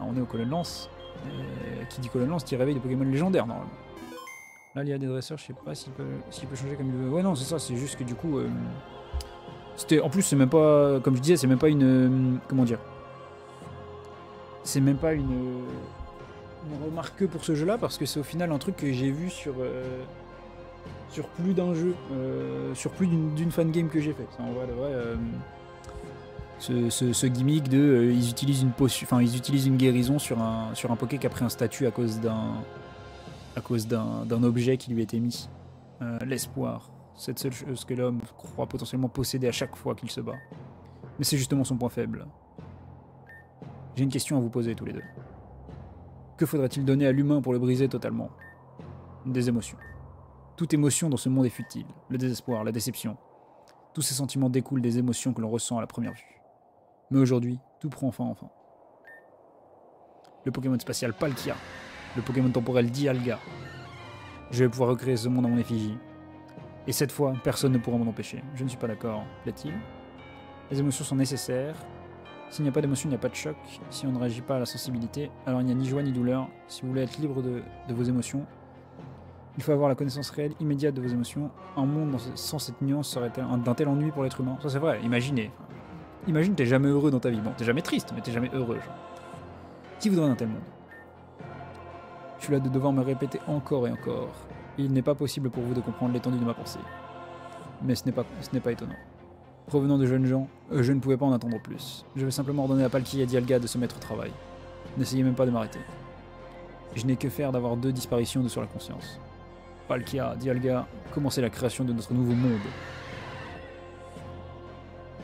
Alors, on est au colonne lance. Qui dit colonne lance dit réveil de Pokémon légendaires normalement. Là, il y a des dresseurs, je sais pas s'il peut changer comme il veut. Ouais, non, c'est ça, c'est juste que du coup. En plus, c'est même pas. Comme je disais, c'est même pas une. Comment dire? C'est même pas une remarque pour ce jeu-là, parce que c'est au final un truc que j'ai vu sur plus d'un jeu, sur plus d'une fangame que j'ai fait. En vrai, de vrai. Ce gimmick de ils utilisent une potion, enfin ils utilisent une guérison sur un Poké qui a pris un statut à cause d'un objet qui lui a été mis. L'espoir, cette seule chose que l'homme croit potentiellement posséder à chaque fois qu'il se bat. Mais c'est justement son point faible. J'ai une question à vous poser tous les deux. Que faudrait-il donner à l'humain pour le briser totalement? Des émotions. Toute émotion dans ce monde est futile. Le désespoir, la déception. Tous ces sentiments découlent des émotions que l'on ressent à la première vue. Mais aujourd'hui, tout prend fin. Le Pokémon spatial Palkia. Le Pokémon temporel Dialga. Je vais pouvoir recréer ce monde à mon effigie. Et cette fois, personne ne pourra m'en empêcher. Je ne suis pas d'accord, plaît-il. Les émotions sont nécessaires. S'il n'y a pas d'émotion, il n'y a pas de choc. Si on ne réagit pas à la sensibilité, alors il n'y a ni joie ni douleur. Si vous voulez être libre de vos émotions, il faut avoir la connaissance réelle, immédiate de vos émotions. Un monde sans cette nuance serait d'un tel ennui pour l'être humain. Ça c'est vrai, imaginez. Imagine, t'es jamais heureux dans ta vie. Bon, t'es jamais triste, mais t'es jamais heureux. Genre. Qui voudrait un tel monde? Je suis là de devoir me répéter encore et encore. Il n'est pas possible pour vous de comprendre l'étendue de ma pensée. Mais ce n'est pas étonnant. Provenant de jeunes gens, je ne pouvais pas en attendre plus. Je vais simplement ordonner à Palkia et à Dialga de se mettre au travail. N'essayez même pas de m'arrêter. Je n'ai que faire d'avoir 2 disparitions de sur la conscience. Palkia, Dialga, commencez la création de notre nouveau monde.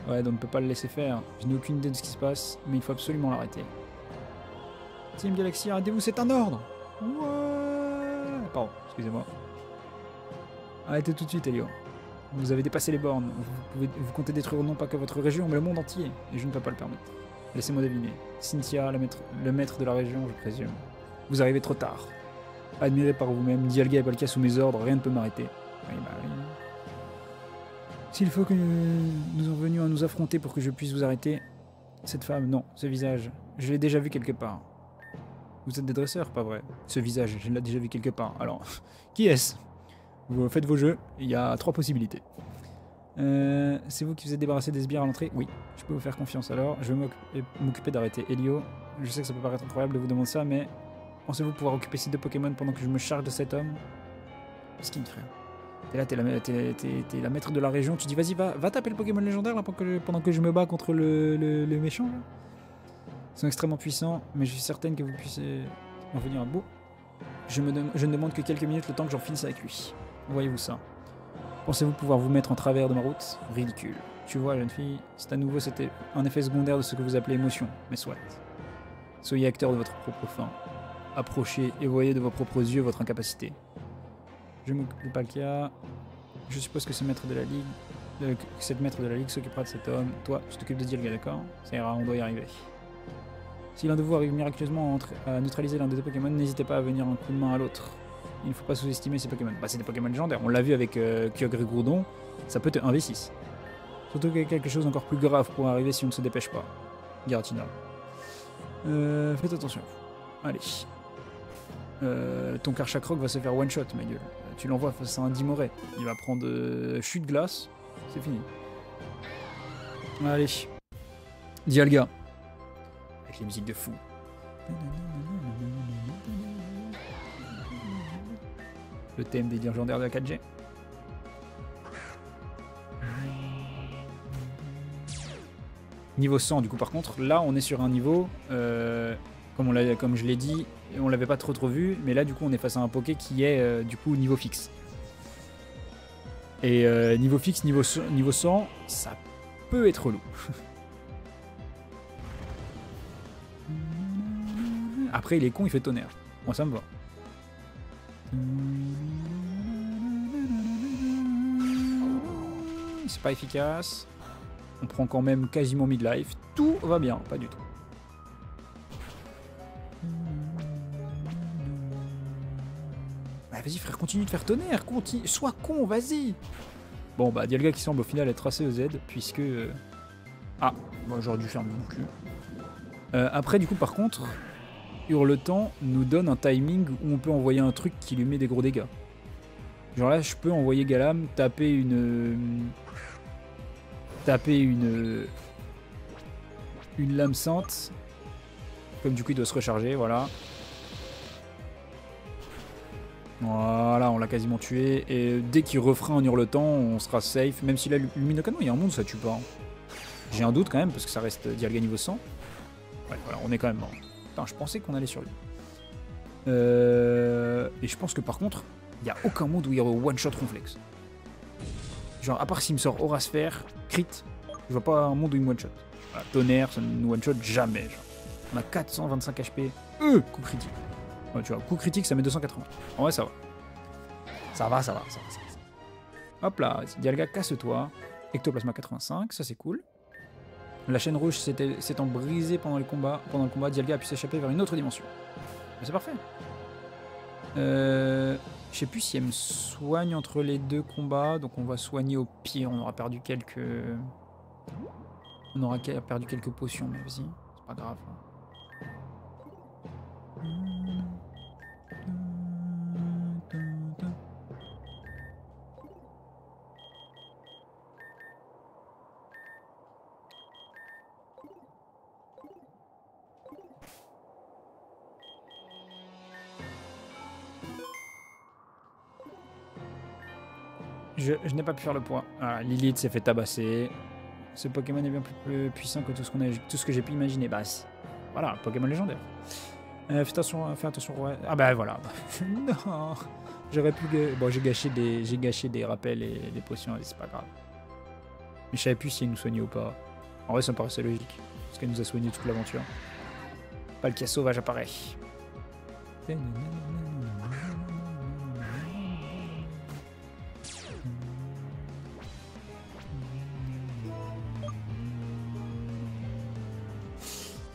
Ouais, donc on ne peut pas le laisser faire. Je n'ai aucune idée de ce qui se passe, mais il faut absolument l'arrêter. Team Galaxy, arrêtez-vous, c'est un ordre! Ouais. Pardon, excusez-moi. Arrêtez tout de suite, Elio. Vous avez dépassé les bornes. Vous comptez détruire non pas que votre région, mais le monde entier. Et je ne peux pas le permettre. Laissez-moi deviner. Cynthia, le maître de la région, je présume. Vous arrivez trop tard. Admirez par vous-même, Dialga et Palkia sous mes ordres, rien ne peut m'arrêter. Oui, bah oui. S'il faut que nous en venions à nous affronter pour que je puisse vous arrêter, cette femme, non, ce visage, je l'ai déjà vu quelque part. Vous êtes des dresseurs, pas vrai? Ce visage, je l'ai déjà vu quelque part. Alors, qui est-ce? Vous faites vos jeux, il y a 3 possibilités. C'est vous qui vous êtes débarrassé des sbires à l'entrée? Oui, je peux vous faire confiance alors. Je vais m'occuper d'arrêter Elio. Je sais que ça peut paraître incroyable de vous demander ça, mais pensez-vous pouvoir occuper ces 2 Pokémon pendant que je me charge de cet homme? Skin, frère. T'es là, t'es la maître de la région, tu dis vas-y, va taper le Pokémon légendaire là, pendant que je me bats contre le méchant. Là. Ils sont extrêmement puissants, mais je suis certaine que vous puissiez en venir à bout. Je ne demande que quelques minutes le temps que j'en finisse avec lui. Voyez-vous ça? Pensez-vous pouvoir vous mettre en travers de ma route? Ridicule. Tu vois, jeune fille, c'est à nouveau c'était un effet secondaire de ce que vous appelez émotion, mais soit. Soyez acteur de votre propre fin. Approchez et voyez de vos propres yeux votre incapacité. Je m'occupe de Palkia. Je suppose que ce maître de la ligue, cette maître de la ligue s'occupera de cet homme. Toi, tu t'occupes de Dialga, d'accord? Ça ira, on doit y arriver. Si l'un de vous arrive miraculeusement à neutraliser l'un des 2 Pokémon, n'hésitez pas à venir un coup de main à l'autre. Il ne faut pas sous-estimer ces Pokémon. Bah, c'est des Pokémon légendaires. On l'a vu avec Kyogre et Groudon. Ça peut être 1v6. Surtout qu'il y a quelque chose encore plus grave pour arriver si on ne se dépêche pas. Giratina. Faites attention. Allez. Ton Karchakroc va se faire one-shot, ma gueule. Tu l'envoies face à un Dimoré. Il va prendre chute glace. C'est fini. Allez. Dialga. Avec les musiques de fou. Le thème des légendaires de la 4G. Niveau 100, du coup, par contre, là, on est sur un niveau... comme je l'ai dit, on l'avait pas trop vu, mais là du coup on est face à un Poké qui est du coup niveau fixe. Et niveau fixe, niveau 100, ça peut être relou. Après il est con, il fait tonnerre. Moi ça me va. C'est pas efficace. On prend quand même quasiment midlife. Tout va bien, pas du tout. Vas-y frère, continue de faire tonnerre, sois con, vas-y. Bon bah Dialga qui semble au final être assez EZ, puisque... Ah, bah, j'aurais dû faire le cul. Après du coup par contre, Hurletant nous donne un timing où on peut envoyer un truc qui lui met des gros dégâts. Genre là, je peux envoyer Galam taper une lame sainte. Comme du coup il doit se recharger, voilà. Voilà, on l'a quasiment tué. Et dès qu'il refera un hurletant, on sera safe. Même si là, Luminocanon, il y a un monde, ça tue pas. Hein. J'ai un doute quand même, parce que ça reste Dialga niveau 100. Ouais, voilà, on est quand même mort. Putain, je pensais qu'on allait sur lui. Et je pense que par contre, il n'y a aucun monde où il y aura one-shot Ronflex. Genre, à part s'il me sort Aura Sphère, crit, je vois pas un monde où il me one-shot. Voilà, tonnerre, ça ne nous one-shot jamais. Genre. On a 425 HP. Coup critique. Ouais, tu vois, coup critique, ça met 280. En vrai, ça va. Ça va. Hop là, Dialga, casse-toi. Ectoplasma 85, ça c'est cool. La chaîne rouge s'étant brisée pendant le combat, Dialga a pu s'échapper vers une autre dimension. C'est parfait. Je sais plus si elle me soigne entre les deux combats, donc on va soigner au pire. On aura perdu quelques... potions, mais vas-y, c'est pas grave. Je n'ai pas pu faire le point. Ah, Lilith s'est fait tabasser. Ce Pokémon est bien plus puissant que tout ce que j'ai pu imaginer. Bah, voilà, Pokémon légendaire. Fais attention, ouais. Ah bah voilà. Non. J'aurais pu... Bon, j'ai gâché des rappels et des potions, c'est pas grave. Mais je savais plus si elle nous soignait ou pas. En vrai, ça me paraissait logique. Parce qu'elle nous a soigné toute l'aventure. Palkia sauvage apparaît.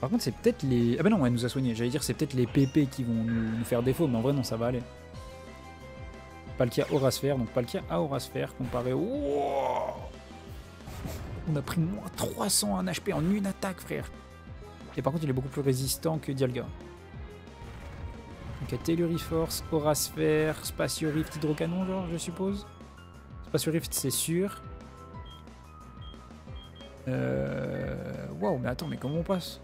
Par contre, c'est peut-être les... Ah bah non, elle nous a soigné. J'allais dire c'est peut-être les PP qui vont nous faire défaut, mais en vrai, non, ça va aller. Palkia Aura Sphère, donc Palkia à Aura Sphère comparé au... Wow, on a pris moins 300 en HP en une attaque, frère. Et par contre, il est beaucoup plus résistant que Dialga. Donc il y a Telluriforce, Aura Sphère, Spatio Rift, Hydrocanon, genre, je suppose. Spatio Rift, c'est sûr. Waouh, mais attends, mais comment on passe?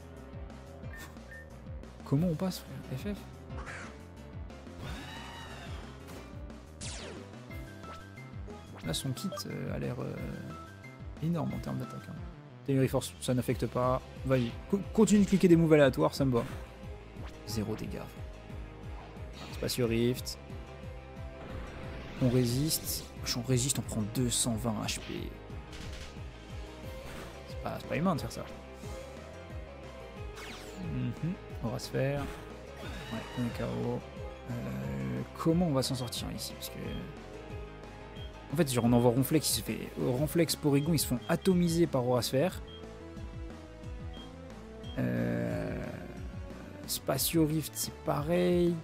Comment on passe, frère? FF? Là, son kit a l'air énorme en termes d'attaque. Hein. Telluriforce, ça n'affecte pas. Vas-y, continue de cliquer des moves aléatoires, ça me va. 0 dégâts. Spatio Rift. On résiste. On résiste, on prend 220 HP. C'est pas humain de faire ça. On va se faire. Ouais, on est KO. Comment on va s'en sortir ici? Parce que... En fait, genre on envoie Ronflex, il se fait... Ronflex, Porygon, ils se font atomiser par Aura Sphère. Spatio Rift, c'est pareil.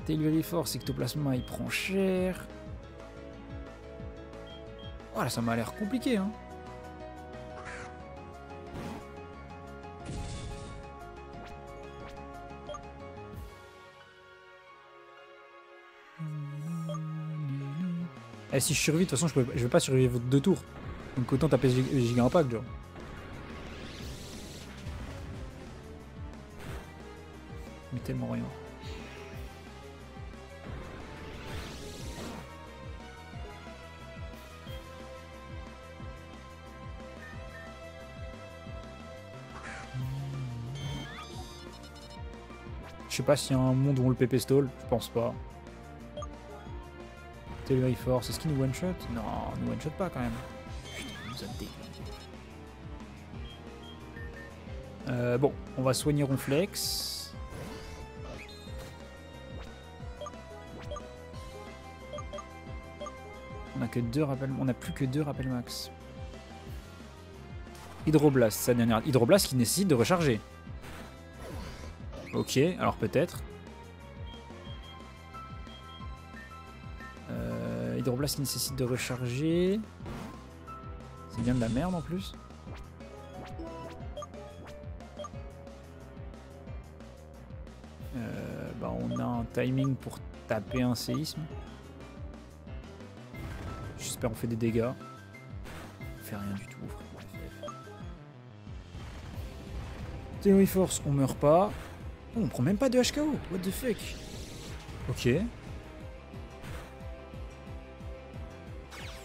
Telluriforce, Ectoplasma, il prend cher. Voilà, ça m'a l'air compliqué, hein. Et si je survis, de toute façon, je vais pas survivre 2 tours. Donc autant taper Giga Impact, genre. Mais tellement rien. Je sais pas s'il y a un monde où on le PP stall, je pense pas. Telluriforce, est-ce qu'il nous one-shot? Non, nous one-shot pas quand même. Putain, il nous a dégueulé. Bon, on va soigner Ronflex. On a que 2 rappels, on a plus que 2 rappels max. Hydroblast, sa dernière. Hydroblast qui nécessite de recharger. Ok, alors peut-être. Hydroblast qui nécessite de recharger. C'est bien de la merde en plus. Bah on a un timing pour taper un séisme. J'espère on fait des dégâts. On fait rien du tout. Théorie force, on meurt pas. Oh, on prend même pas de HKO. What the fuck? Ok.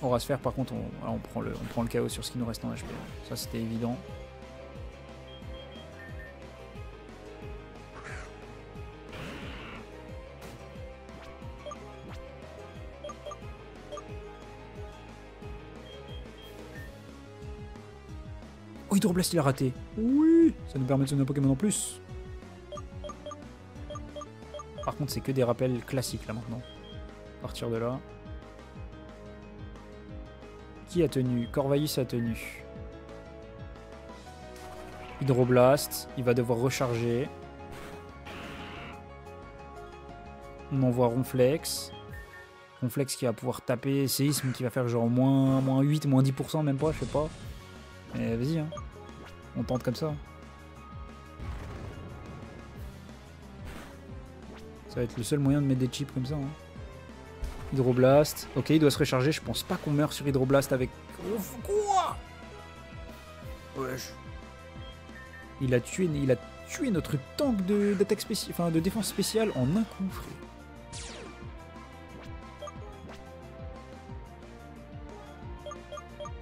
On va se faire par contre, on prend le KO sur ce qui nous reste en HP. Ça c'était évident. Oh, Hydroblast il a raté. Oui, ça nous permet de sonner un Pokémon en plus. Par contre c'est que des rappels classiques là maintenant. À partir de là. Qui a tenu? Corvallis a tenu. Hydroblast, il va devoir recharger. On envoie Ronflex. Ronflex qui va pouvoir taper Séisme qui va faire genre moins 8, moins 10% même pas, je sais pas. Mais vas-y, hein. On tente comme ça. Ça va être le seul moyen de mettre des chips comme ça. Hein. Hydroblast. Ok, il doit se recharger. Je pense pas qu'on meurt sur Hydroblast avec... Quoi? Wesh. Il a tué notre tank d'attaque spéciale, enfin de défense spéciale en un coup, frère.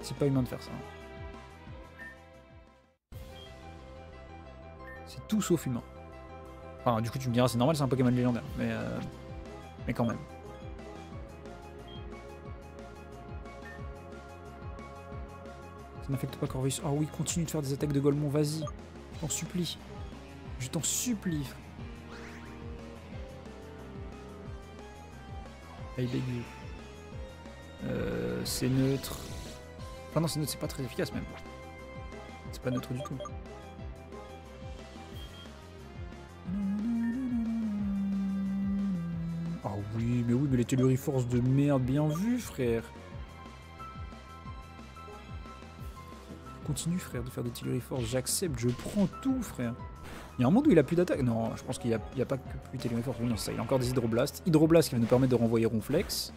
C'est pas humain de faire ça. C'est tout sauf humain. Enfin, du coup, tu me diras, c'est normal, c'est un Pokémon légendaire, mais quand même. Ça n'affecte pas Corvus. Ah oui, continue de faire des attaques de Golemon, vas-y. Je t'en supplie. Je t'en supplie. I beg you. C'est neutre. Enfin non, c'est neutre, c'est pas très efficace même. C'est pas neutre du tout. Ah oui, mais les Telluri Force de merde, bien vu, frère. Continue, frère, de faire des Telluri Force, j'accepte, je prends tout, frère. Il y a un monde où il a plus d'attaque. Non, je pense qu'il n'y a pas que plus Telluri Force. Oui, non, ça, il a encore des Hydroblasts. Hydroblast qui va nous permettre de renvoyer Ronflex.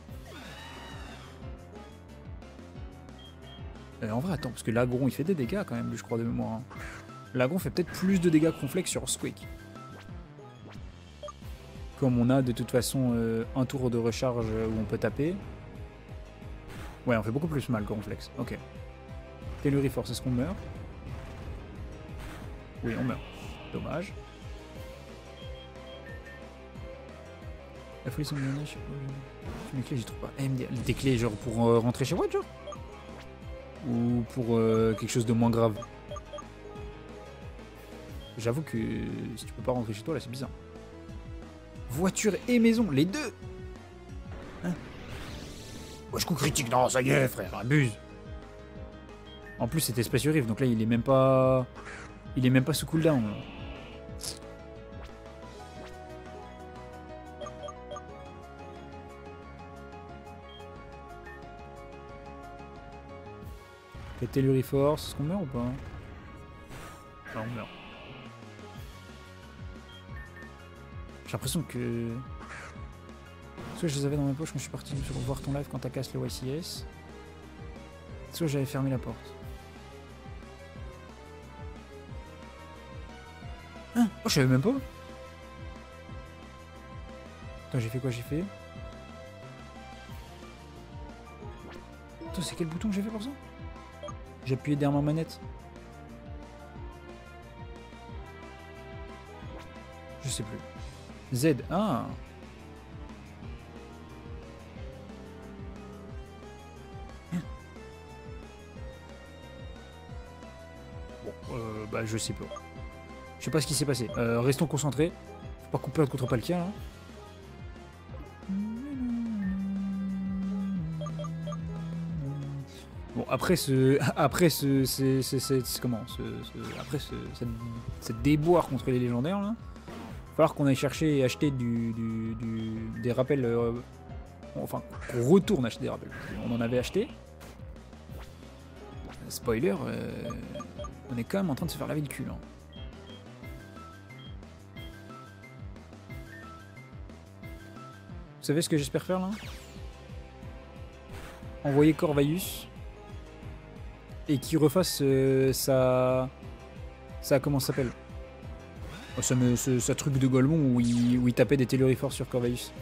En vrai, attends, parce que l'Agron il fait des dégâts quand même, lui, je crois de mémoire. Hein. L'Agron fait peut-être plus de dégâts que Ronflex sur Squeak. Comme on a de toute façon un tour de recharge où on peut taper. Ouais, on fait beaucoup plus mal que Ronflex. Ok. Telluri Force, est-ce qu'on meurt? Oui, on meurt. Dommage. La folie sans me donner, je sais pas. Mes clés, j'y trouve pas. Des clés, genre pour rentrer chez moi, genre? Ou pour quelque chose de moins grave? J'avoue que si tu peux pas rentrer chez toi, là, c'est bizarre. Voiture et maison, les deux! Hein? Moi, je coup critique, non, ça y est, frère, abuse! En plus, c'était Space Rift, donc là, il est même pas. Il est même pas sous cooldown. Fait Telluri Force, est-ce qu'on meurt ou pas? Ah, on meurt. J'ai l'impression que. Soit je les avais dans ma poche quand je suis parti sur voir ton live quand t'as cassé le YCS. Soit j'avais fermé la porte. Hein? Oh, je savais même pas. Attends, j'ai fait quoi? J'ai fait. Attends, c'est quel bouton que j'ai fait pour ça? J'ai appuyé derrière ma manette. Je sais plus. Z. Ah! Bon, bah je sais pas. Je sais pas ce qui s'est passé. Restons concentrés. Faut pas qu'on perde contre Palkia là. Bon, après cette déboire contre les légendaires là, il va falloir qu'on aille chercher et acheter des rappels. Enfin, qu'on retourne acheter des rappels. On en avait acheté. Spoiler, on est quand même en train de se faire laver le cul. Hein. savez ce que j'espère faire là? Envoyer Corvaius et qu'il refasse sa comment ça s'appelle? Oh, sa truc de Golemon où il tapait des telluriforts sur Corvaius.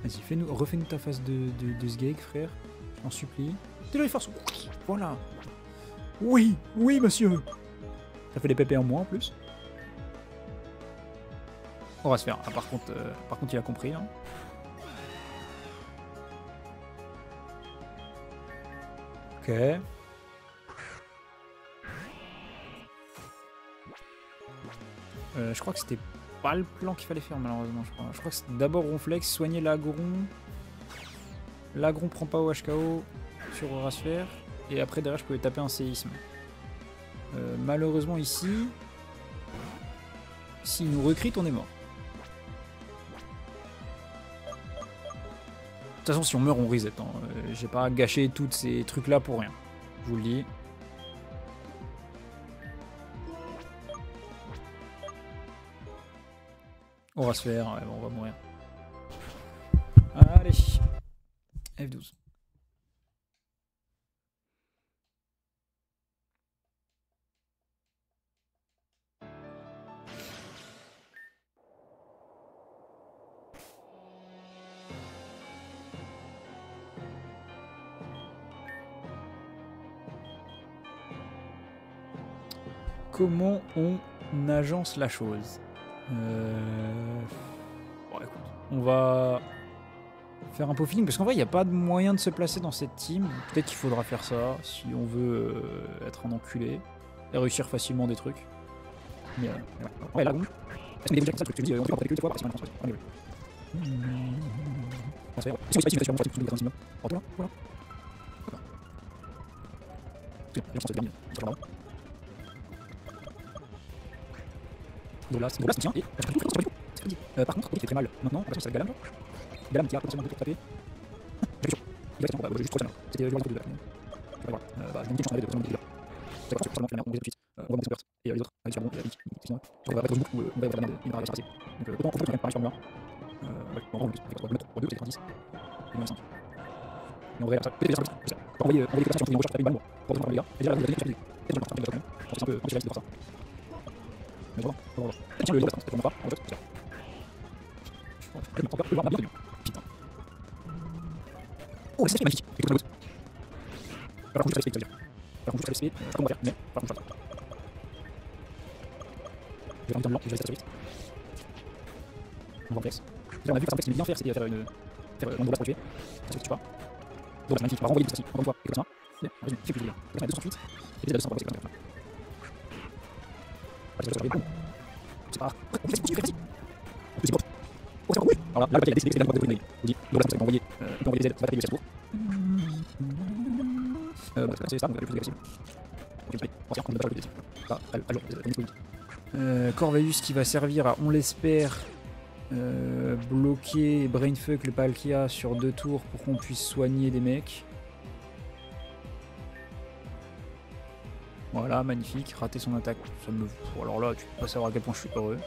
Vas-y, refais-nous ta phase de Sgeig, frère. Je t'en supplie. Telluriforce. Voilà. Oui, oui, monsieur. Ça fait des pépés en moins en plus. On va se faire. Ah, par contre, il a compris. Hein. Ok. Je crois que c'était pas le plan qu'il fallait faire malheureusement. Je crois que c'était d'abord Ronflex, soigner l'agron. L'agron prend pas au HKO sur Rasfer. Et après derrière je pouvais taper un séisme. Malheureusement ici, s'il nous recrit, on est mort. De toute façon si on meurt on reset. Hein. J'ai pas gâché tous ces trucs là pour rien. Je vous le dis. On va se faire, ouais, bon, on va mourir. Allez. F12. Comment on agence la chose? Bon, écoute, on va faire un peu feeling parce qu'en vrai il n'y a pas de moyen de se placer dans cette team. Peut-être qu'il faudra faire ça si on veut être un enculé et réussir facilement des trucs. Mais ouais, là, bon. Est-ce que des comme ça que tu dis on peut pas quelques fois parce qu'on pense pas. C'est vrai. Si on se passe une fois tout le temps. Voilà. Voilà. Dolas, tiens, et par contre, il fait très mal. Maintenant, on va passer à Galam. Galam qui a potentiellement pour taper. Il va être juste trop ça. C'était le joueur de la. Voilà. Bah, je me dis que j'en avais de potentiellement c'est pas seulement on va tout de suite. On va monter Burst. Et les autres, avec Charbon et Avic. Sinon, on va pas trop ou on va avoir la merde, il va passer. Donc, autant on peut quand même parler sur moi. Ouais, on va en plus. Pour 2, c'est 10. Et on a 5. Et on va ça. Peut-être ça. On va envoyer des personnes sur une recherche avec une balle pour les gars. Et déjà, vous allez sur les gars. Et je pense que c'est un peu réaliste de voir ça. Mais voilà, voilà. Tiens, le Burst, on va pas, en fait, c'est ça. Je me prends peur de voir ma bien. Putain. Oh, c'est magnifique. Et tout le monde. Par contre, je respecte, ça veut dire. Par contre, je respecte, je sais pas comment faire, mais par contre, je respecte. Je vais faire un blanc, je vais rester vite. On va en flex. Là, on a vu que ça, ce qu'il aimait bien faire, c'était faire une blast pour le tuer. Ça se tue pas. Donc, magnifique. On va renvoyer le petit, encore une fois, et comme ça. Et on résume, fait plus de dégâts. On a 208. Et les 200, on va passer comme ça. Allez, c'est bon. C'est pas grave. On fait ce que tu fais, vas-y. Petit pot. Oh, c'est bon, oui. Alors là, le papier a décidé que c'était la boîte de Green Day. Je vous dis, donc là, ça va envoyer, on peut envoyer des aides, ça va taper le 7 tours. C'est ça, donc le plus agressif. Ok, on va pas le plus agressif. Corvaius qui va servir à, on l'espère, bloquer Brainfuck le Palkia sur 2 tours pour qu'on puisse soigner des mecs. Voilà, magnifique, rater son attaque. Ça me... Alors là, tu peux pas savoir à quel point je suis heureux.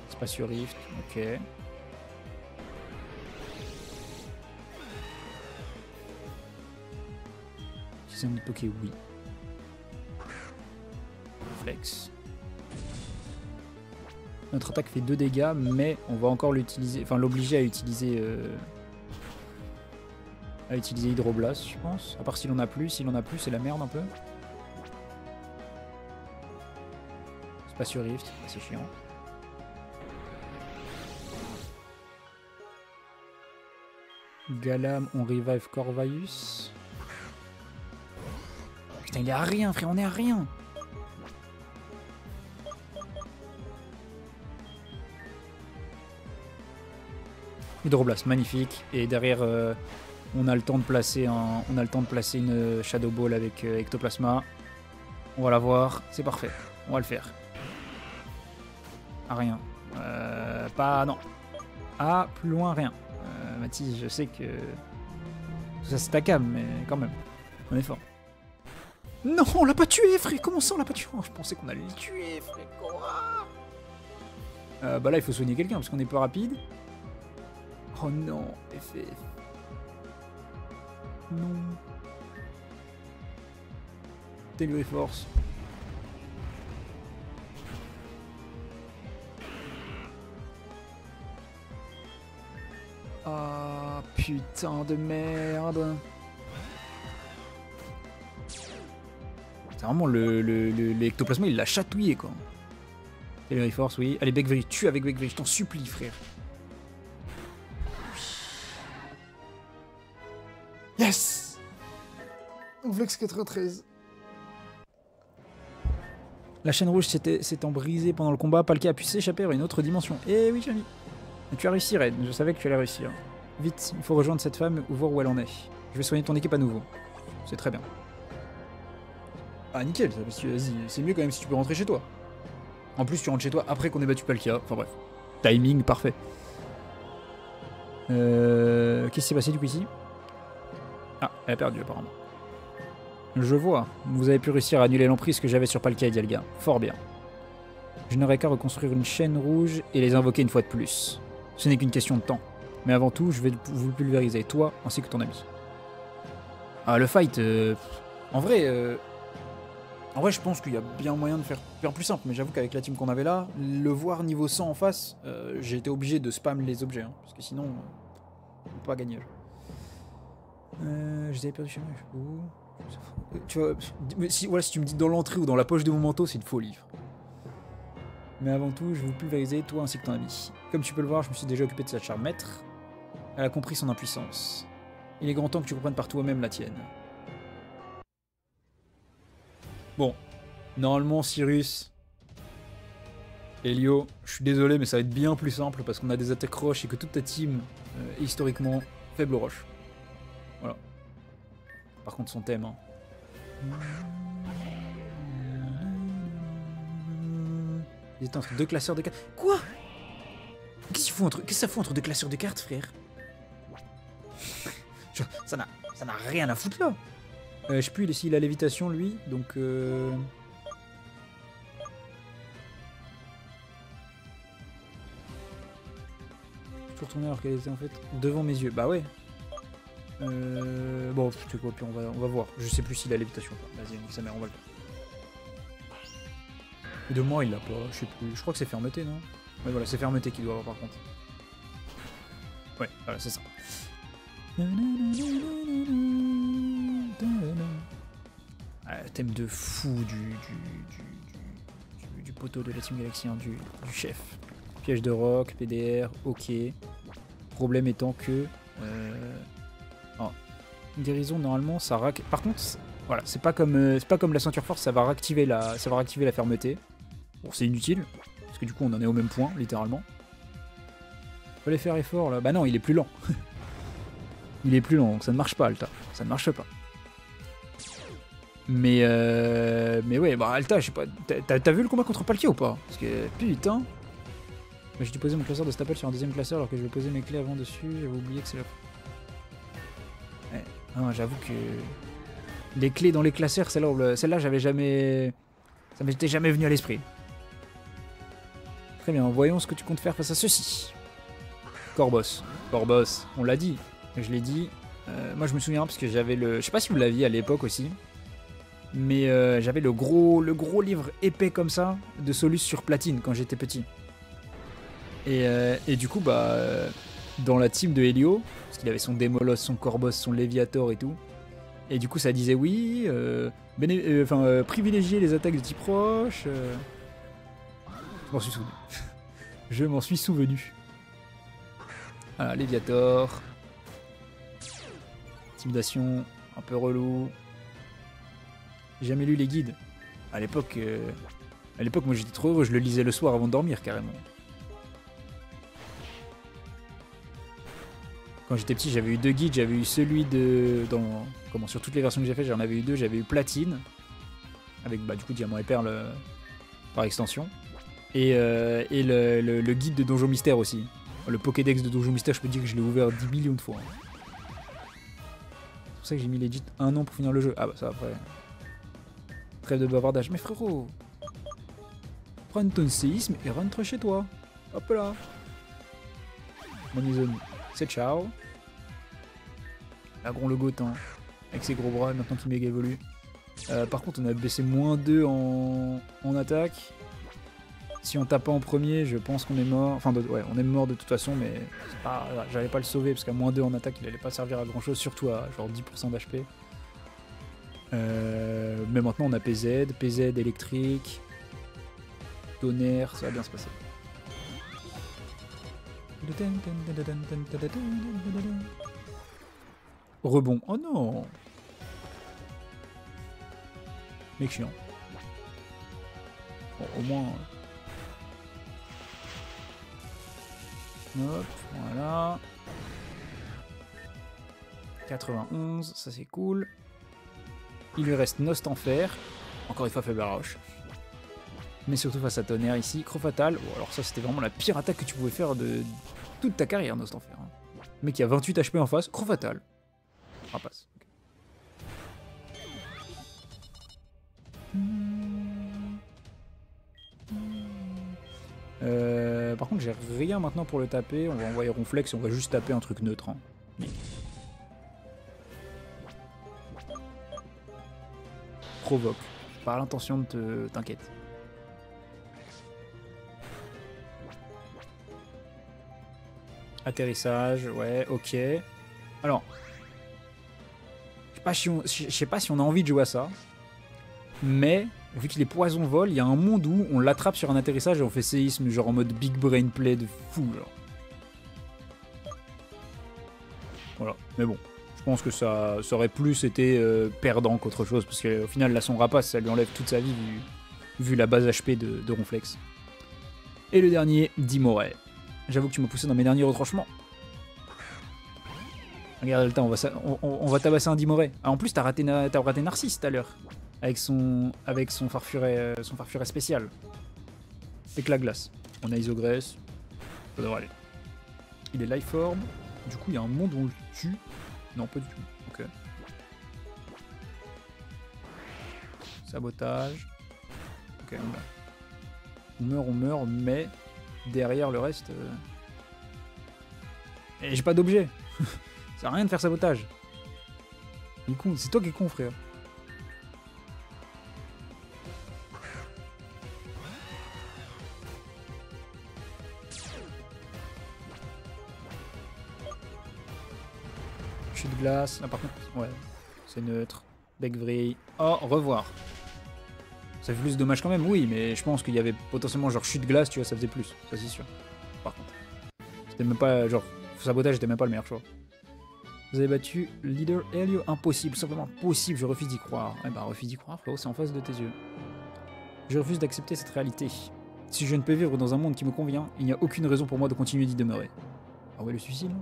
Spacio Rift, ok. Si c'est un ok, oui. Flex. Notre attaque fait 2 dégâts, mais on va encore l'utiliser, enfin l'obliger à utiliser Hydroblast, je pense. À part s'il en a plus, c'est la merde un peu. Spacio Rift, c'est chiant. Galam, on revive Corvaius. Putain, il est à rien, frère, on est à rien. Hydroblast, magnifique. Et derrière, on a le temps de placer une Shadow Ball avec Ectoplasma. On va la voir, c'est parfait. On va le faire. Ah, rien. Pas... Non. Ah, plus loin, rien. Mathis, je sais que... Tout ça, c'est ta cam, mais quand même. On est fort. Non, on l'a pas tué, frère. Comment ça, on l'a pas tué? Oh, je pensais qu'on allait le tuer, frère. Bah là, il faut soigner quelqu'un, parce qu'on est pas rapide. Oh non, FF. Non. Télé force. Ah, putain de merde. C'est vraiment l'ectoplasma, il l'a chatouillé, quoi. Télé force, oui. Allez, Beckvery, tue avec Beckvery, je t'en supplie, frère. Yes! Vlex 93. La chaîne rouge s'étant brisée pendant le combat, Palkia a pu s'échapper vers une autre dimension. Eh oui, Jamie. Tu as réussi, Red. Je savais que tu allais réussir. Vite, il faut rejoindre cette femme ou voir où elle en est. Je vais soigner ton équipe à nouveau. C'est très bien. Ah, nickel, ça, parce que vas-y, c'est mieux quand même si tu peux rentrer chez toi. En plus, tu rentres chez toi après qu'on ait battu Palkia. Enfin bref. Timing parfait. Qu'est-ce qui s'est passé du coup ici? Ah, elle a perdu apparemment. Je vois. Vous avez pu réussir à annuler l'emprise que j'avais sur Palkia et Dialga. Fort bien. Je n'aurais qu'à reconstruire une chaîne rouge et les invoquer une fois de plus. Ce n'est qu'une question de temps. Mais avant tout, je vais vous pulvériser, toi ainsi que ton ami. Ah, le fight... En vrai, je pense qu'il y a bien moyen de faire plus simple. Mais j'avoue qu'avec la team qu'on avait là, le voir niveau 100 en face, j'ai été obligé de spam les objets. Hein, parce que sinon, on peut pas gagner. Je les avais perdu chez moi. Où tu vois, si tu me dis dans l'entrée ou dans la poche de mon manteau, c'est une folie. Mais avant tout, je vais vous pulvériser, toi ainsi que ton ami. Comme tu peux le voir, je me suis déjà occupé de cette charme maître. Elle a compris son impuissance. Il est grand temps que tu comprennes par toi-même la tienne. Bon. Normalement, Cyrus... Helio, je suis désolé, mais ça va être bien plus simple parce qu'on a des attaques roches et que toute ta team est historiquement faible roche. Voilà. Par contre, son thème, hein. Ils étaient entre deux classeurs de cartes. Quoi? Qu'est-ce que ça fout entre deux classeurs de cartes, frère? Ça n'a rien à foutre là. Je sais plus s'il a lévitation lui, donc Je peux retourner alors qu'elle était en fait devant mes yeux. Bah ouais. Bon, tu sais quoi, puis on va voir. Je sais plus s'il a lévitation ou pas. Vas-y, nique sa mère, on va le faire. Et de moi, il l'a pas, je sais plus. Je crois que c'est fermeté, non? Ouais, voilà, c'est fermeté qu'il doit avoir par contre. Ouais, voilà, c'est ça. Ah, thème de fou du poteau de la Team Galaxy, hein, du chef. Piège de rock, PDR, ok. Problème étant que... guérison, normalement, ça rack... Par contre, voilà, c'est pas comme la ceinture force, ça va réactiver la fermeté. Bon, c'est inutile, parce que du coup, on en est au même point, littéralement. Fallait faire effort, là. Bah non, il est plus lent. Il est plus lent, donc ça ne marche pas, Alta. Ça ne marche pas. Mais ouais, bah Alta, je sais pas... T'as vu le combat contre Palkia ou pas? Parce que, putain... J'ai dû poser mon classeur de Staple sur un deuxième classeur alors que je vais poser mes clés avant dessus. J'avais oublié que c'est là. Ouais. Non, j'avoue que... Les clés dans les classeurs, celle-là, j'avais jamais... Ça m'était jamais venu à l'esprit. Très bien, voyons ce que tu comptes faire face à ceci. Corboss. Corboss, on l'a dit. Je l'ai dit. Moi, je me souviens parce que j'avais le... Je sais pas si vous l'aviez à l'époque aussi. Mais j'avais le gros livre épais comme ça de Solus sur platine quand j'étais petit. Et du coup, bah, dans la team de Helio, parce qu'il avait son Démolos, son Corboss, son Léviator et tout, et du coup ça disait oui, privilégier les attaques de type roche. Je m'en suis souvenu. Je m'en suis souvenu. Voilà, Léviator. Intimidation, un peu relou. J'ai jamais lu les guides. À l'époque, moi j'étais trop heureux, je le lisais le soir avant de dormir carrément. Quand j'étais petit, j'avais eu 2 guides, j'avais eu celui de... sur toutes les versions que j'ai fait, j'en avais eu 2, j'avais eu Platine avec bah, du coup Diamant et Perle par extension. Et le guide de Donjon Mystère aussi. Le Pokédex de Donjon Mystère, je peux dire que je l'ai ouvert 10 millions de fois. C'est pour ça que j'ai mis legit 1 an pour finir le jeu. Ah bah ça après. Trêve de bavardage. Mais frérot, prends ton séisme et rentre chez toi. Hop là. Manizone, c'est ciao. Là, gros le Gotin, avec ses gros bras maintenant qu'il méga évolue. Par contre, on a baissé -2 en attaque. Si on tape pas en premier, je pense qu'on est mort. Enfin, ouais, on est mort de toute façon, mais j'allais pas le sauver parce qu'à -2 en attaque, il allait pas servir à grand chose, surtout à genre 10% d'HP. Mais maintenant, on a PZ électrique, tonnerre, ça va bien se passer. Rebond. Oh non! Mec chiant. Bon, au moins. Hop, voilà. 91, ça c'est cool. Il lui reste Nost en fer. Encore une fois, faible roche. Mais surtout face à Tonnerre ici. Croc fatal. Bon, alors ça c'était vraiment la pire attaque que tu pouvais faire de toute ta carrière, Nost en fer. Hein. Le mec qui a 28 HP en face. Croc fatal. Rapace. Par contre, j'ai rien maintenant pour le taper. On va envoyer Ronflex et on va juste taper un truc neutre. Hein. Provoque. Pas l'intention de t'inquiète. Atterrissage, ouais, ok. Alors, je sais pas si on a envie de jouer à ça, mais vu qu'il est poison vol, il y a un monde où on l'attrape sur un atterrissage et on fait séisme, genre en mode big brain play de fou, genre. Voilà, mais bon, je pense que ça aurait plus été perdant qu'autre chose, parce qu'au final, là, son rapace, ça lui enlève toute sa vie, vu la base HP de Ronflex. Et le dernier, Dimoret. J'avoue que tu m'as poussé dans mes derniers retranchements. Regarde le temps, on va tabasser un Dimoret. Ah, en plus, t'as raté Narcisse tout à l'heure. Avec son farfuret spécial. Éclat glace. On a Isogresse. Ça devrait aller. Il est Life Orb. Du coup, il y a un monde où on le tue. Non, pas du tout. Ok. Sabotage. Ok, on meurt, mais derrière le reste... Et j'ai pas d'objet. Ça sert à rien de faire sabotage. C'est toi qui es con, frère. Chute de glace. Ah, par contre, ouais. C'est neutre. Bec vrille. Au revoir. Ça fait plus de dommages quand même, oui, mais je pense qu'il y avait potentiellement genre chute de glace, tu vois, ça faisait plus. Ça, c'est sûr. Par contre. C'était même pas, genre, sabotage, c'était même pas le meilleur choix. Vous avez battu leader Helio. Impossible, simplement impossible, je refuse d'y croire. Eh bah, refuse d'y croire, frérot, c'est en face de tes yeux. Je refuse d'accepter cette réalité. Si je ne peux vivre dans un monde qui me convient, il n'y a aucune raison pour moi de continuer d'y demeurer. Ah ouais, le suicide, là.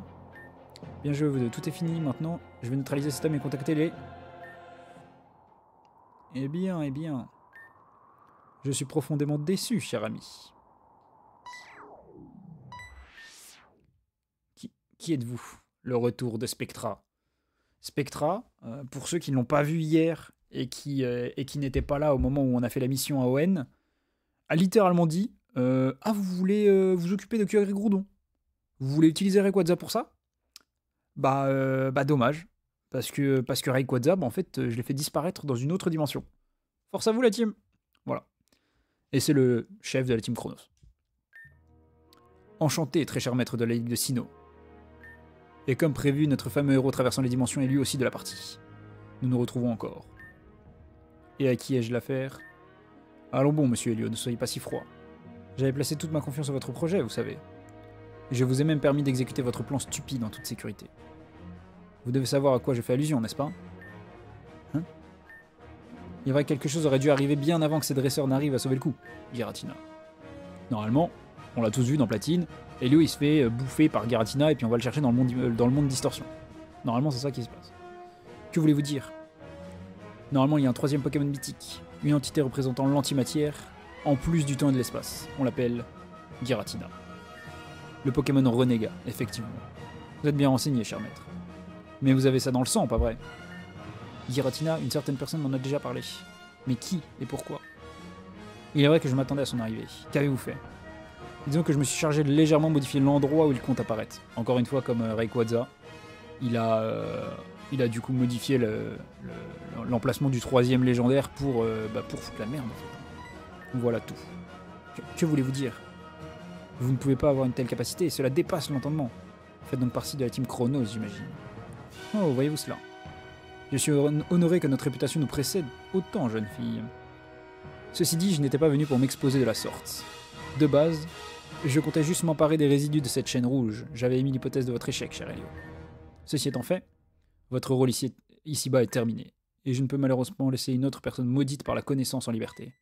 Bien joué, vous deux, tout est fini maintenant. Je vais neutraliser cet homme et contacter les... Eh bien, eh bien. Je suis profondément déçu, cher ami. Qui êtes-vous? Le retour de Spectra. Spectra, pour ceux qui ne l'ont pas vu hier et qui n'étaient pas là au moment où on a fait la mission à ON, a littéralement dit ah, vous voulez vous occuper de Kyogre Groudon? Vous voulez utiliser Rayquaza pour ça? Bah dommage. Parce que Rayquaza, en fait, je l'ai fait disparaître dans une autre dimension. Force à vous, la team. Voilà. Et c'est le chef de la team Chronos. Enchanté, très cher maître de la Ligue de Sinnoh. Et comme prévu, notre fameux héros traversant les dimensions est lui aussi de la partie. Nous nous retrouvons encore. Et à qui ai-je l'affaire? Allons bon, monsieur Helio, ne soyez pas si froid. J'avais placé toute ma confiance en votre projet, vous savez. Et je vous ai même permis d'exécuter votre plan stupide en toute sécurité. Vous devez savoir à quoi je fais allusion, n'est-ce pas? Hein? Il est vrai que quelque chose aurait dû arriver bien avant que ces dresseurs n'arrivent à sauver le coup, Giratina. Normalement, on l'a tous vu dans Platine, Helio il se fait bouffer par Giratina et puis on va le chercher dans le monde Distorsion. Normalement c'est ça qui se passe. Que voulez-vous dire? Normalement il y a un troisième Pokémon mythique. une entité représentant l'antimatière, en plus du temps et de l'espace. On l'appelle Giratina. Le Pokémon renégat, effectivement. Vous êtes bien renseigné, cher maître. Mais vous avez ça dans le sang, pas vrai? Giratina, une certaine personne m'en a déjà parlé. Mais qui et pourquoi? Il est vrai que je m'attendais à son arrivée. Qu'avez-vous fait? Disons que je me suis chargé de légèrement modifier l'endroit où il compte apparaître. Encore une fois, comme Rayquaza, il a du coup modifié l'emplacement du 3e légendaire pour foutre la merde. En fait. Voilà tout. Que voulez-vous dire? Vous ne pouvez pas avoir une telle capacité, cela dépasse l'entendement. Faites donc partie de la team Chronos, j'imagine. Oh, voyez-vous cela? Je suis honoré que notre réputation nous précède autant, jeune fille. Ceci dit, je n'étais pas venu pour m'exposer de la sorte. De base, je comptais juste m'emparer des résidus de cette chaîne rouge. J'avais émis l'hypothèse de votre échec, cher Helio. Ceci étant fait, votre rôle ici-bas est terminé, et je ne peux malheureusement laisser une autre personne maudite par la connaissance en liberté.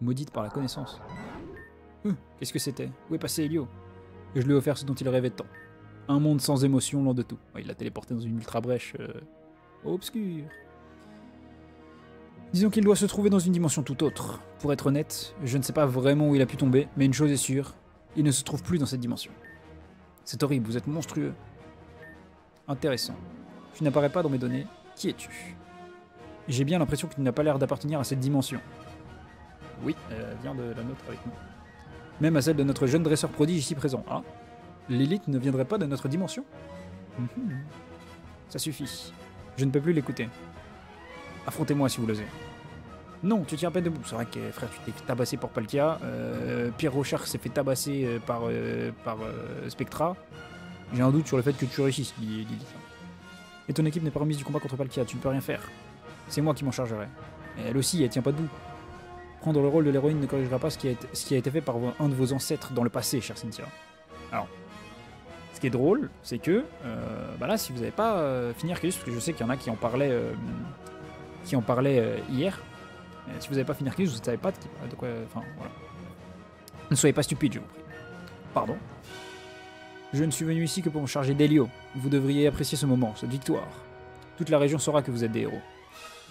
Maudite par la connaissance? Qu'est-ce que c'était? Où est passé Helio? Je lui ai offert ce dont il rêvait tant. Un monde sans émotion, loin de tout. Il l'a téléporté dans une ultra-brèche obscure. Disons qu'il doit se trouver dans une dimension tout autre. Pour être honnête, je ne sais pas vraiment où il a pu tomber, mais une chose est sûre, il ne se trouve plus dans cette dimension. C'est horrible, vous êtes monstrueux. Intéressant. Tu n'apparais pas dans mes données. Qui es-tu? J'ai bien l'impression que tu n'as pas l'air d'appartenir à cette dimension. Oui, elle vient de la nôtre avec nous. Même à celle de notre jeune dresseur prodige ici présent. Ah, l'élite ne viendrait pas de notre dimension? Ça suffit. Je ne peux plus l'écouter. Affrontez-moi si vous l'osez. Non, tu tiens à peine debout. C'est vrai que, frère, tu t'es tabassé pour Palkia. Pierre Rochard s'est fait tabasser par Spectra. J'ai un doute sur le fait que tu réussisses, dit. Et ton équipe n'est pas remise du combat contre Palkia, tu ne peux rien faire. C'est moi qui m'en chargerai. Et elle aussi, elle tient pas debout. Prendre le rôle de l'héroïne ne corrigera pas ce qui a été fait par un de vos ancêtres dans le passé, chère Cynthia. Alors, ce qui est drôle, c'est que, là, si vous n'avez pas fini Arceus, parce que je sais qu'il y en a qui en parlaient, hier, si vous n'avez pas fini Arceus, vous ne savez pas de quoi... Enfin, voilà. Ne soyez pas stupide, je vous prie. Pardon. Je ne suis venu ici que pour me charger d'Helio. Vous devriez apprécier ce moment, cette victoire. Toute la région saura que vous êtes des héros.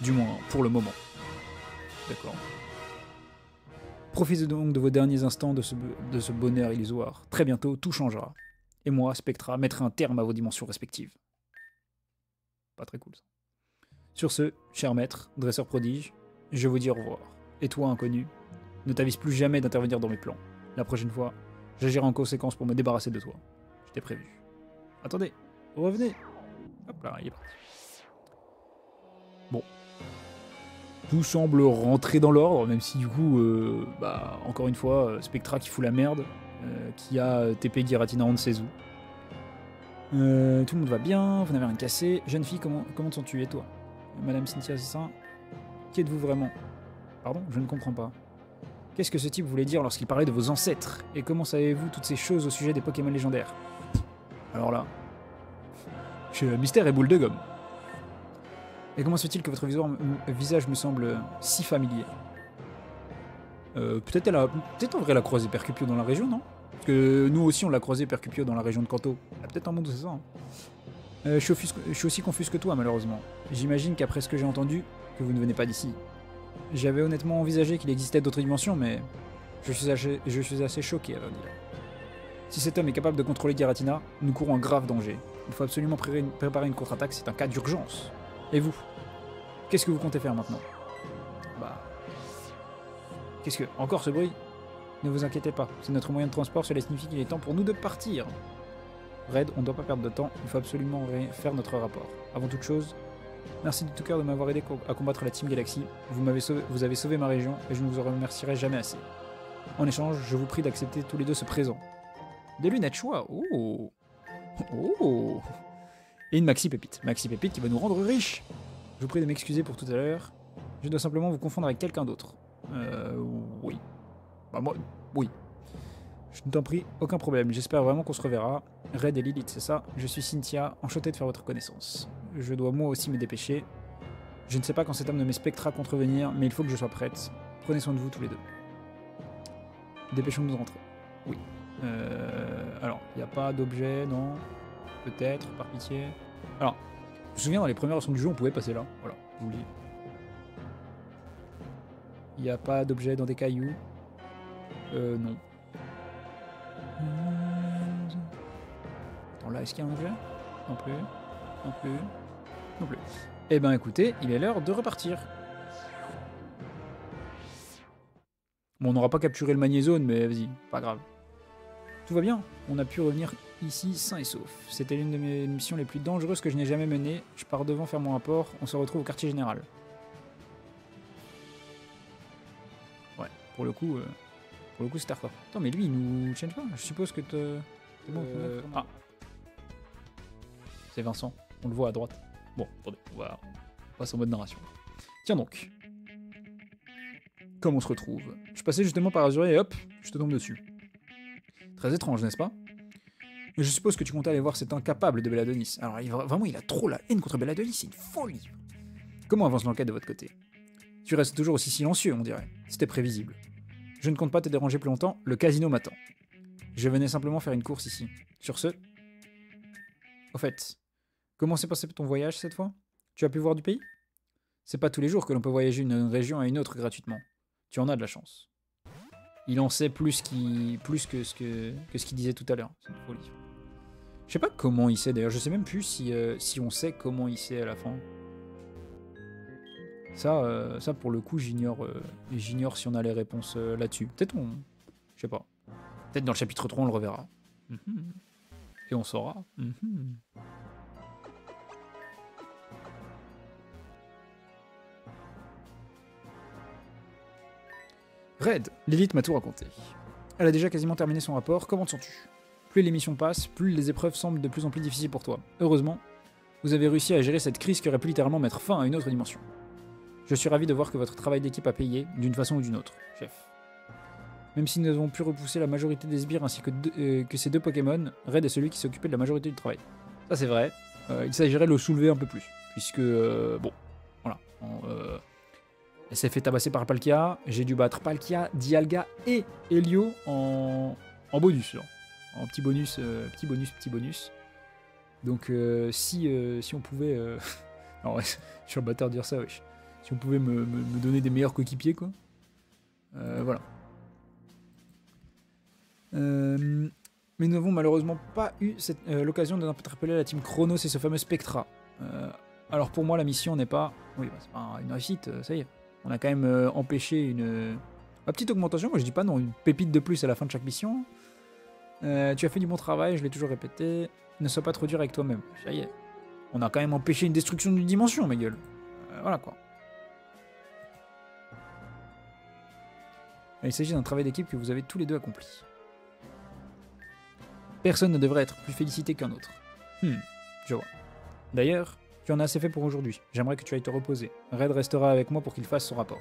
Du moins, pour le moment. D'accord. Profitez donc de vos derniers instants de ce bonheur illusoire. Très bientôt, tout changera. Et moi, Spectra, mettrai un terme à vos dimensions respectives. Pas très cool, ça. Sur ce, cher maître, dresseur prodige, je vous dis au revoir. Et toi, inconnu, ne t'avise plus jamais d'intervenir dans mes plans. La prochaine fois, j'agirai en conséquence pour me débarrasser de toi. Je t'ai prévu. Attendez, revenez. Hop là, il est parti. Bon. Tout semble rentrer dans l'ordre, même si du coup, encore une fois, Spectra qui fout la merde, qui a TP Giratina on ne sait où. Tout le monde va bien, vous n'avez rien cassé. Jeune fille, comment te sens-tu et toi? Madame Cynthia, c'est ça? Qui êtes-vous vraiment? Pardon, je ne comprends pas. Qu'est-ce que ce type voulait dire lorsqu'il parlait de vos ancêtres? Et comment savez-vous toutes ces choses au sujet des Pokémon légendaires? Alors là, mystère et boule de gomme. Et comment se fait-il que votre visage me semble si familier? Peut-être en vrai elle a croisé Percupio dans la région, non? Parce que nous aussi on l'a croisé Percupio dans la région de Kanto. Il y a peut-être un monde où c'est ça. Hein. Je suis aussi confus que toi malheureusement. J'imagine qu'après ce que j'ai entendu, que vous ne venez pas d'ici. J'avais honnêtement envisagé qu'il existait d'autres dimensions, mais je suis assez choqué à vrai dire. Si cet homme est capable de contrôler Giratina, nous courons un grave danger. Il faut absolument préparer une contre-attaque, c'est un cas d'urgence. Et vous? Qu'est-ce que vous comptez faire maintenant? Qu'est-ce que... Encore ce bruit? Ne vous inquiétez pas, c'est notre moyen de transport, cela signifie qu'il est temps pour nous de partir. Red, on ne doit pas perdre de temps, il faut absolument faire notre rapport. Avant toute chose, merci de tout cœur de m'avoir aidé à combattre la Team Galaxy. Vous avez sauvé ma région et je ne vous en remercierai jamais assez. En échange, je vous prie d'accepter tous les deux ce présent. Des lunettes choix. Oh. Oh. Et une Maxi Pépite. Maxi Pépite qui va nous rendre riches. Je vous prie de m'excuser pour tout à l'heure. Je dois simplement vous confondre avec quelqu'un d'autre. Oui. Moi, oui. Je ne t'en prie, aucun problème. J'espère vraiment qu'on se reverra. Red et Lilith, c'est ça. Je suis Cynthia, enchanté de faire votre connaissance. Je dois moi aussi me dépêcher. Je ne sais pas quand cet homme nommé Spectra contrevenir, mais il faut que je sois prête. Prenez soin de vous tous les deux. Dépêchons-nous de rentrer. Oui. Alors, il n'y a pas d'objet, non? Peut-être, par pitié. Alors, je me souviens, dans les premières versions du jeu, on pouvait passer là. Voilà, je vous le dis. Il n'y a pas d'objet dans des cailloux. Non. Attends, là, est-ce qu'il y a un objet? Non plus. Non plus. Non plus. Eh ben écoutez, il est l'heure de repartir. Bon, on n'aura pas capturé le magnézone, mais vas-y, pas grave. Tout va bien, on a pu revenir ici sain et sauf. C'était l'une de mes missions les plus dangereuses que je n'ai jamais menées. Je pars devant faire mon rapport, on se retrouve au quartier général. Ouais, pour le coup c'était hardcore. Attends, mais lui, il nous change pas. Je suppose que c'est bon, ah. C'est Vincent, on le voit à droite. Bon, attendez, on passe en mode narration. Tiens donc. Comme on se retrouve. Je passais justement par Azuré et hop, je te tombe dessus. Très étrange, n'est-ce pas? Mais je suppose que tu comptais aller voir cet incapable de Belladonis. Alors, vraiment, il a trop la haine contre Belladonis, c'est une folie. Comment avance l'enquête de votre côté? Tu restes toujours aussi silencieux, on dirait. C'était prévisible. Je ne compte pas te déranger plus longtemps, le casino m'attend. Je venais simplement faire une course ici. Sur ce... Au fait, comment s'est passé ton voyage cette fois? Tu as pu voir du pays? C'est pas tous les jours que l'on peut voyager d'une région à une autre gratuitement. Tu en as de la chance. Il en sait plus que ce qu'il disait tout à l'heure. C'est une folie. Je sais pas comment il sait d'ailleurs. Je sais même plus si on sait comment il sait à la fin. Ça pour le coup, j'ignore si on a les réponses là-dessus. Peut-être je sais pas. Peut-être dans le chapitre 3, on le reverra. Et on saura. Red, Lilith m'a tout raconté. Elle a déjà quasiment terminé son rapport, comment te sens-tu? Plus les missions passent, plus les épreuves semblent de plus en plus difficiles pour toi. Heureusement, vous avez réussi à gérer cette crise qui aurait pu littéralement mettre fin à une autre dimension. Je suis ravi de voir que votre travail d'équipe a payé, d'une façon ou d'une autre, chef. Même si nous avons pu repousser la majorité des sbires ainsi que ces deux Pokémon, Red est celui qui s'est occupé de la majorité du travail. Ça c'est vrai, il s'agirait de le soulever un peu plus, puisque, bon, voilà, elle s'est fait tabasser par Palkia, j'ai dû battre Palkia, Dialga et Helio en bonus, genre. En petit bonus, petit bonus. Donc si on pouvait... Alors, je suis un bâtard de dire ça, wesh. Si on pouvait me donner des meilleurs coéquipiers, quoi. Voilà. Mais nous n'avons malheureusement pas eu l'occasion d'interpeller la team Chronos et ce fameux Spectra. Alors pour moi, la mission n'est pas... Oui, bah, c'est pas une réussite, ça y est. On a quand même empêché une petite augmentation, moi je dis pas non, une pépite de plus à la fin de chaque mission. Tu as fait du bon travail, je l'ai toujours répété. Ne sois pas trop dur avec toi-même. Ça y est. On a quand même empêché une destruction d'une dimension, ma gueule. Voilà quoi. Il s'agit d'un travail d'équipe que vous avez tous les deux accompli. Personne ne devrait être plus félicité qu'un autre. Je vois. D'ailleurs, tu en as assez fait pour aujourd'hui. J'aimerais que tu ailles te reposer. Red restera avec moi pour qu'il fasse son rapport.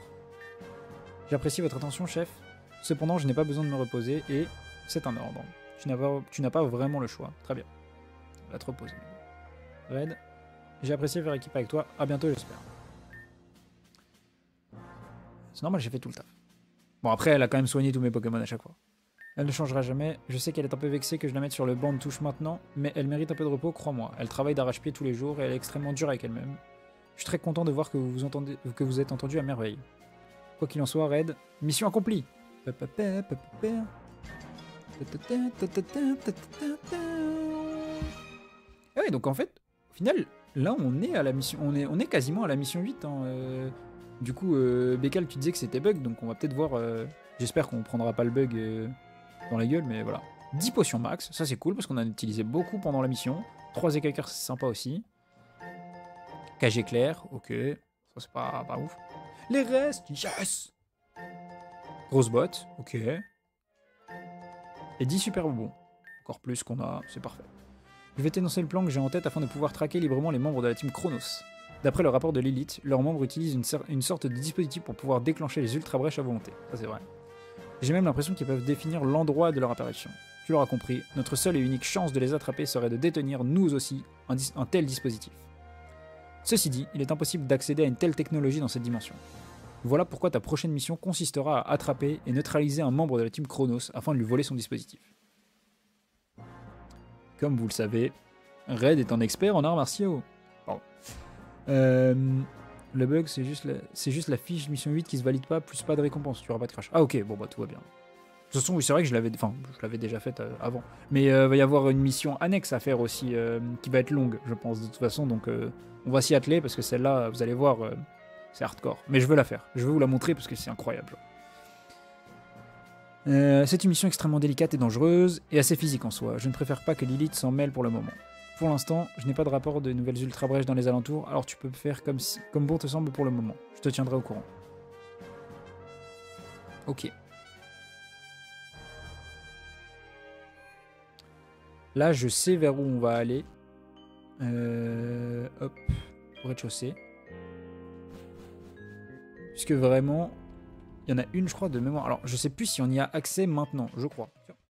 J'apprécie votre attention, chef. Cependant, je n'ai pas besoin de me reposer et c'est un ordre. Tu n'as pas vraiment le choix. Très bien. Va te reposer. Red, j'ai apprécié faire équipe avec toi. À bientôt, j'espère. C'est normal, j'ai fait tout le taf. Bon, après, elle a quand même soigné tous mes Pokémon à chaque fois. Elle ne changera jamais. Je sais qu'elle est un peu vexée que je la mette sur le banc de touche maintenant, mais elle mérite un peu de repos, crois-moi. Elle travaille d'arrache-pied tous les jours et elle est extrêmement dure avec elle-même. Je suis très content de voir que vous êtes entendu à merveille. Quoi qu'il en soit, Red, mission accomplie. Ah ouais, donc en fait, au final, là on est à la mission, on est quasiment à la mission 8. Hein, Du coup, Bekal, tu disais que c'était bug, donc on va peut-être voir. J'espère qu'on prendra pas le bug dans la gueule, mais voilà. 10 potions max, ça c'est cool parce qu'on en a utilisé beaucoup pendant la mission. 3 écailles, c'est sympa aussi. KG clair, ok. Ça c'est pas ouf. Les restes, yes! Grosse botte, ok. Et 10 super bonbons. Encore plus qu'on a, c'est parfait. Je vais t'énoncer le plan que j'ai en tête afin de pouvoir traquer librement les membres de la team Chronos. D'après le rapport de Lilith, leurs membres utilisent une sorte de dispositif pour pouvoir déclencher les ultra brèches à volonté. Ça c'est vrai. J'ai même l'impression qu'ils peuvent définir l'endroit de leur apparition. Tu l'auras compris, notre seule et unique chance de les attraper serait de détenir nous aussi un tel dispositif. Ceci dit, il est impossible d'accéder à une telle technologie dans cette dimension. Voilà pourquoi ta prochaine mission consistera à attraper et neutraliser un membre de la team Chronos afin de lui voler son dispositif. Comme vous le savez, Red est un expert en arts martiaux. Pardon. Le bug, c'est juste la fiche mission 8 qui se valide pas, plus pas de récompense. Tu auras pas de crash. Ah ok, bon bah tout va bien. De toute façon, oui, c'est vrai que je l'avais déjà faite avant. Mais il va y avoir une mission annexe à faire aussi, qui va être longue, je pense, de toute façon. Donc on va s'y atteler, parce que celle-là, vous allez voir, c'est hardcore. Mais je veux la faire. Je veux vous la montrer, parce que c'est incroyable. C'est une mission extrêmement délicate et dangereuse, et assez physique en soi. Je ne préfère pas que Lilith s'en mêle pour le moment. Pour l'instant, je n'ai pas de rapport de nouvelles ultra-brèches dans les alentours, alors tu peux faire comme bon te semble pour le moment. Je te tiendrai au courant. Ok. Là, je sais vers où on va aller. Hop, au rez-de-chaussée. Puisque vraiment, il y en a une, je crois, de mémoire. Alors, je sais plus si on y a accès maintenant, je crois.